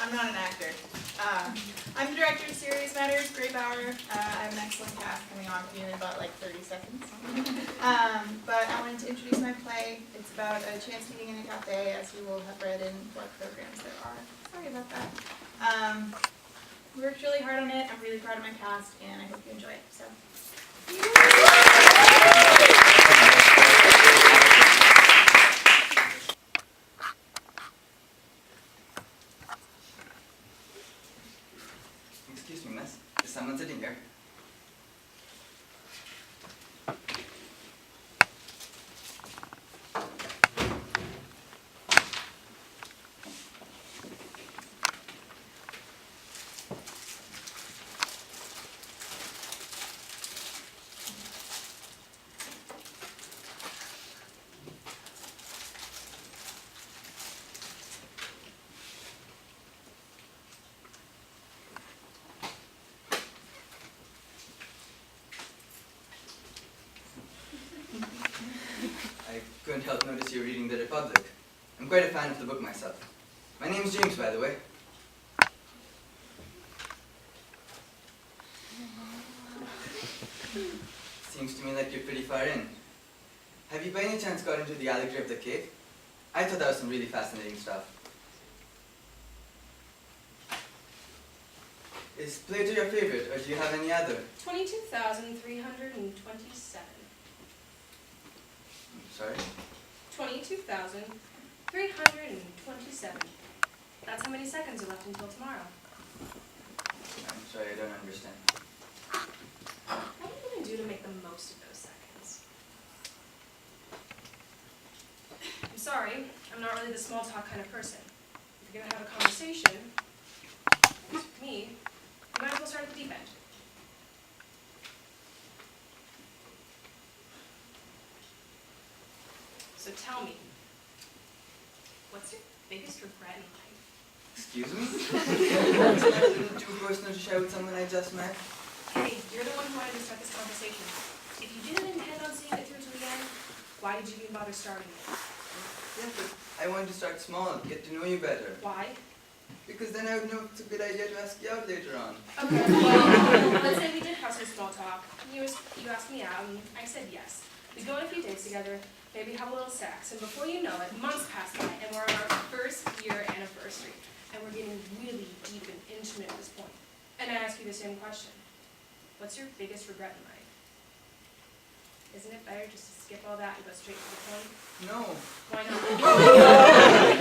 I'm not an actor. I'm the director of Serious Matters, Bauer. I have an excellent cast coming on for you in about like 30 seconds. But I wanted to introduce my play. It's about a chance meeting in a cafe, as you will have read in what programs there are. Sorry about that. We worked really hard on it. I'm really proud of my cast, and I hope you enjoy it. So. Excuse me, miss. Is someone sitting here? I couldn't help notice you reading The Republic. I'm quite a fan of the book myself. My name's James, by the way. Seems to me like you're pretty far in. Have you by any chance got into the allegory of the cave? I thought that was some really fascinating stuff. Is Plato your favorite, or do you have any other? 22,327. Sorry? 22,327. That's how many seconds are left until tomorrow. I'm sorry, I don't understand. What are you going to do to make the most of those seconds? I'm sorry, I'm not really the small talk kind of person. If you're going to have a conversation, at least with me, you might as well start at the deep end. So tell me, what's your biggest regret in life? Excuse me? Isn't that too personal to share with someone I just met? Hey, you're the one who wanted to start this conversation. If you didn't intend on seeing it through to the end, why did you even bother starting it? Yeah, but I wanted to start small, get to know you better. Why? Because then I would know it's a good idea to ask you out later on. Okay, well, let's say we did have some small talk. You asked me out, and I said yes. We go on a few dates together, maybe have a little sex, and before you know it, months pass by, and we're on our first year anniversary. And we're getting really deep and intimate at this point. And I ask you the same question. What's your biggest regret in life? Isn't it better just to skip all that and go straight to the point? No. Why not?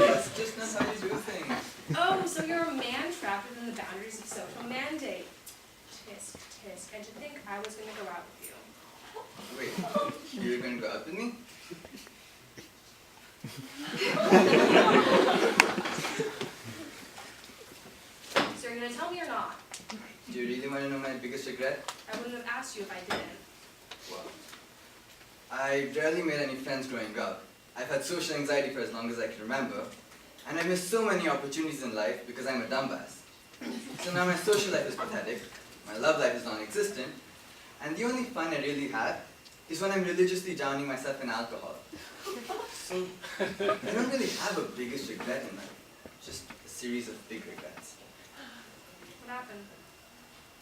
That's just not how you do things. Oh, so you're a man trapped within the boundaries of social mandate. Tisk, tisk. And to think I was going to go out with you. Wait, you were going to go out with me? So you're going to tell me or not? Do you really want to know my biggest regret? I wouldn't have asked you if I didn't. Well, I rarely made any friends growing up. I've had social anxiety for as long as I can remember. And I missed so many opportunities in life because I'm a dumbass. So now my social life is pathetic, my love life is non-existent, and the only fun I really have is when I'm religiously drowning myself in alcohol. So I don't really have a biggest regret in life, just a series of big regrets. What happened?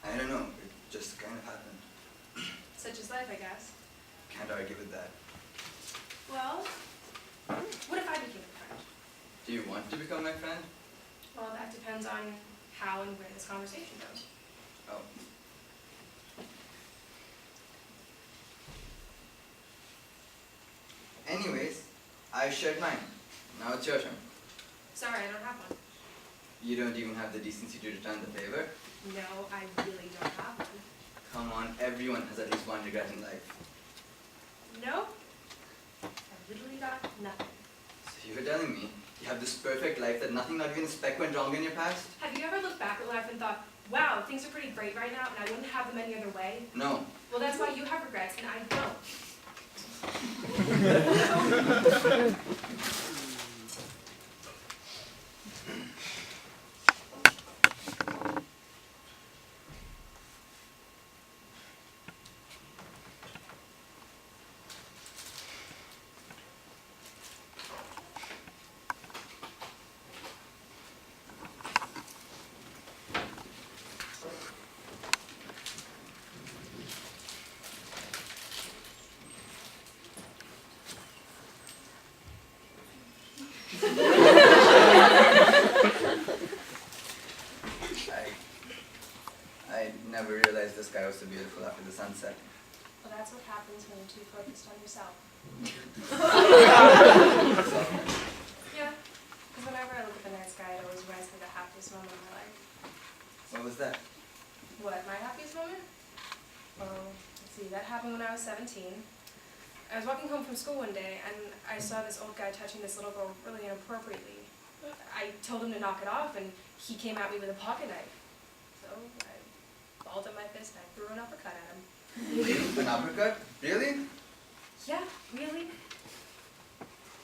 I don't know, it just kind of happened. Such is life, I guess. Can't argue with that. Well, what if I became a friend? Do you want to become my friend? Well, that depends on how and where this conversation goes. Oh. Anyways, I shared mine. Now it's your turn. Sorry, I don't have one. You don't even have the decency to return the favor? No, I really don't have one. Come on, everyone has at least one regret in life. No, I've literally got nothing. So you were telling me you have this perfect life that nothing, not even a speck went wrong in your past? Have you ever looked back at life and thought, wow, things are pretty great right now and I wouldn't have them any other way? No. Well, that's why you have regrets and I don't. I never realized the sky was so beautiful after the sunset. Well, that's what happens when you're too focused on yourself. Yeah, because whenever I look at the night sky, it always reminds me of the happiest moment of my life. What was that? What, my happiest moment? Well, let's see, that happened when I was 17. I was walking home from school one day, and I saw this old guy touching this little girl really inappropriately. I told him to knock it off, and he came at me with a pocket knife. So I balled up my fist and I threw an uppercut at him. An uppercut? Really? Yeah, really?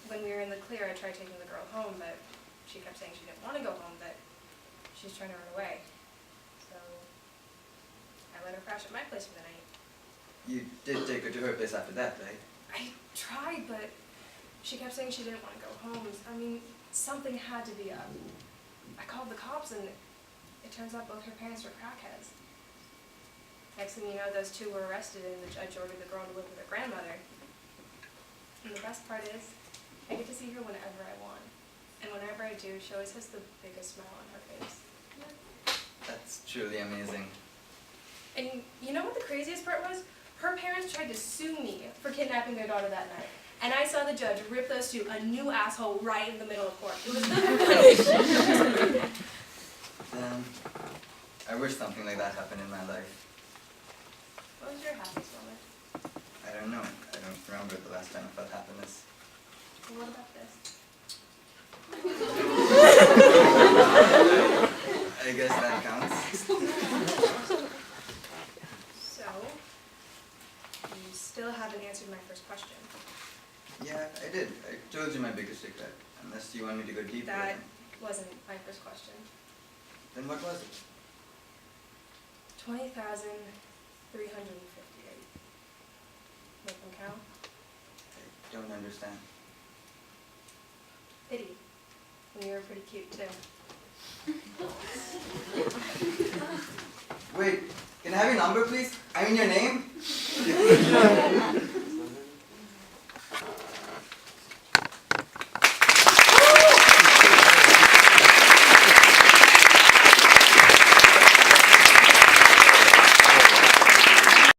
When we were in the clear, I tried taking the girl home, but she kept saying she didn't want to go home, that she was trying to run away. So I let her crash at my place for the night. You did take her to her place after that, right? I tried, but she kept saying she didn't want to go home. I mean, something had to be up. I called the cops, and it turns out both her parents were crackheads. Next thing you know, those two were arrested, and the judge ordered the girl to live with her grandmother. And the best part is, I get to see her whenever I want. And whenever I do, she always has the biggest smile on her face. That's truly amazing. And you know what the craziest part was? Her parents tried to sue me for kidnapping their daughter that night. And I saw the judge rip those two a new asshole right in the middle of court. It was the funniest. I wish something like that happened in my life. What was your happiest moment? I don't know. I don't remember the last time I felt happiness. Well, what about this? I guess that counts. So, you still haven't answered my first question. Yeah, I did. I told you my biggest regret. Unless you want me to go deeper. That wasn't my first question. Then what was it? 20,358. Make them count? I don't understand. Pity. And you were pretty cute too. Wait, can I have your number, please? I mean your name?